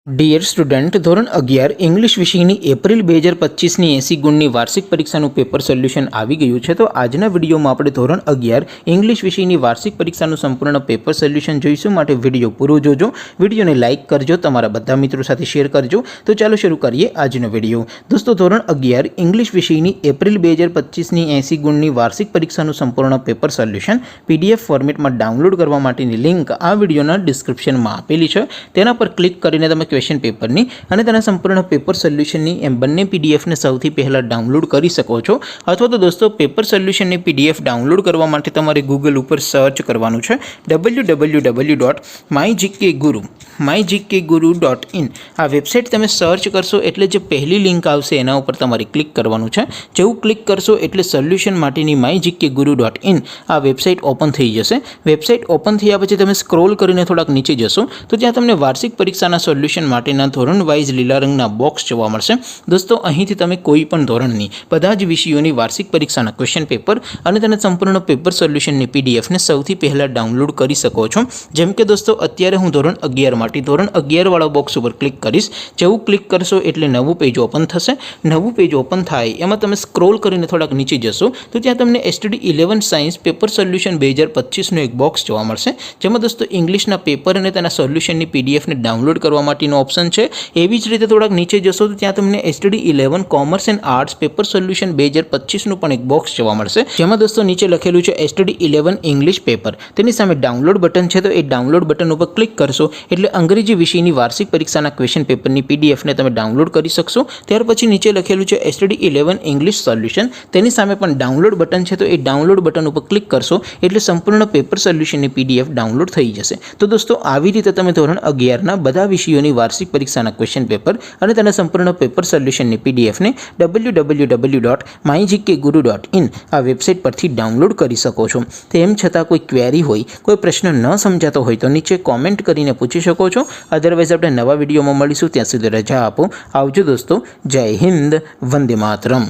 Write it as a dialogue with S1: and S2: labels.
S1: Dear student, ધોરણ 11 English વિષયની April 2025ની 80 ગુણની વાર્ષિક પરીક્ષાનું પેપર સોલ્યુશન આવી ગયું છે. તો આજના વિડીયોમાં આપણે ધોરણ 11 ઇંગ્લિશ વિષયની વાર્ષિક પરીક્ષાનું સંપૂર્ણ પેપર સોલ્યુશન જોઈશું. માટે વિડીયો પૂરો જોજો, વિડીયોને લાઇક કરજો, તમારા બધા મિત્રો સાથે શેર કરજો. તો ચાલો શરૂ કરીએ આજનો વિડીયો. દોસ્તો, ધોરણ 11 ઇંગ્લિશ વિષયની એપ્રિલ 2025ની 80 ગુણની વાર્ષિક પરીક્ષાનું સંપૂર્ણ પેપર સોલ્યુશન PDF ફોર્મેટમાં ડાઉનલોડ કરવા માટેની લિંક આ વિડીયોના ડિસ્ક્રિપ્શનમાં આપેલી છે. તેના પર ક્લિક કરીને તમે ક્વેશ્ચન પેપરની અને તેના સંપૂર્ણ પેપર સોલ્યુશનની એમ બંને પીડીએફને સૌથી પહેલાં ડાઉનલોડ કરી શકો છો. અથવા તો દોસ્તો, પેપર સોલ્યુશનની PDF ડાઉનલોડ કરવા માટે તમારે ગૂગલ ઉપર સર્ચ કરવાનું છે www.mygkguru.in. આ વેબસાઇટ તમે સર્ચ કરશો એટલે જે પહેલી લિંક આવશે એના ઉપર તમારે ક્લિક કરવાનું છે. જેવું ક્લિક કરશો એટલે સોલ્યુશન માટેની mygkguru.in આ વેબસાઇટ ઓપન થઈ જશે. વેબસાઇટ ઓપન થયા પછી તમે સ્ક્રોલ કરીને થોડાક નીચે જશો તો ત્યાં તમને વાર્ષિક પરીક્ષાના સોલ્યુશન માટેના ધોરણ વાઇઝ લીલા રંગના બોક્સ જોવા મળશે. દોસ્તો, અહીંથી તમે કોઈ પણ ધોરણની બધા જ વિષયોની વાર્ષિક પરીક્ષાના ક્વેશ્ચન પેપર અને તેના સંપૂર્ણ પેપર સોલ્યુશનની પીડીએફને સૌથી પહેલાં ડાઉનલોડ કરી શકો છો. જેમ કે દોસ્તો, અત્યારે હું ધોરણ 11 માટે ધોરણ 11 વાળા બોક્સ ઉપર ક્લિક કરીશ. જેવું ક્લિક કરશો એટલે નવું પેજ ઓપન થશે. નવું પેજ ઓપન થાય એમાં તમે સ્ક્રોલ કરીને થોડાક નીચે જશો તો ત્યાં તમને STD11 સાયન્સ પેપર સોલ્યુશન 2025નું એક બોક્સ જોવા મળશે. જેમાં દોસ્તો ઇંગ્લિશના પેપર અને તેના સોલ્યુશનની પીડીએફને ડાઉનલોડ કરવા માટેનો ઓપ્શન છે. એવી જ રીતે થોડાક નીચે જશો તો ત્યાં તમને STD11 commerce and arts paper solution 2025નું પણ એક બોક્સ જોવા મળશે. જેમાં દોસ્તો નીચે લખેલું છે STD11 ઇંગ્લિશ પેપર. તેની સામે ડાઉનલોડ બટન છે, તો એ ડાઉનલોડ બટન ઉપર ક્લિક કરશો એટલે અંગ્રેજી વિષયની વાર્ષિક પરીક્ષાના ક્વેશ્ચન પેપરની પીડીએફને તમે ડાઉનલોડ કરી શકશો. ત્યાર પછી નીચે લખેલું છે STD11 ઇંગ્લિશ સોલ્યુશન. તેની સામે પણ ડાઉનલોડ બટન છે, તો એ ડાઉનલોડ બટન ઉપર ક્લિક કરશો એટલે સંપૂર્ણ પેપર સોલ્યુશનની PDF ડાઉનલોડ થઈ જશે. તો દોસ્તો, આવી રીતે તમે ધોરણ 11ના બધા વિષયોની વાર્ષિક પરીક્ષાના ક્વેશ્ચન પેપર અને તેના સંપૂર્ણ પેપર સોલ્યુશનની પીડીએફને www.mygkguru.in આ વેબસાઇટ પરથી ડાઉનલોડ કરી શકો છો. તેમ છતાં કોઈ ક્વેરી હોય, કોઈ પ્રશ્ન ન સમજાતો હોય તો નીચે કોમેન્ટ કરીને પૂછી શકો છો. અધરવાઇઝ આપણે નવા વિડીયોમાં મળીશું. ત્યાં સુધી રજા આપો. આવજો દોસ્તો. જય હિન્દ. વંદે માતરમ.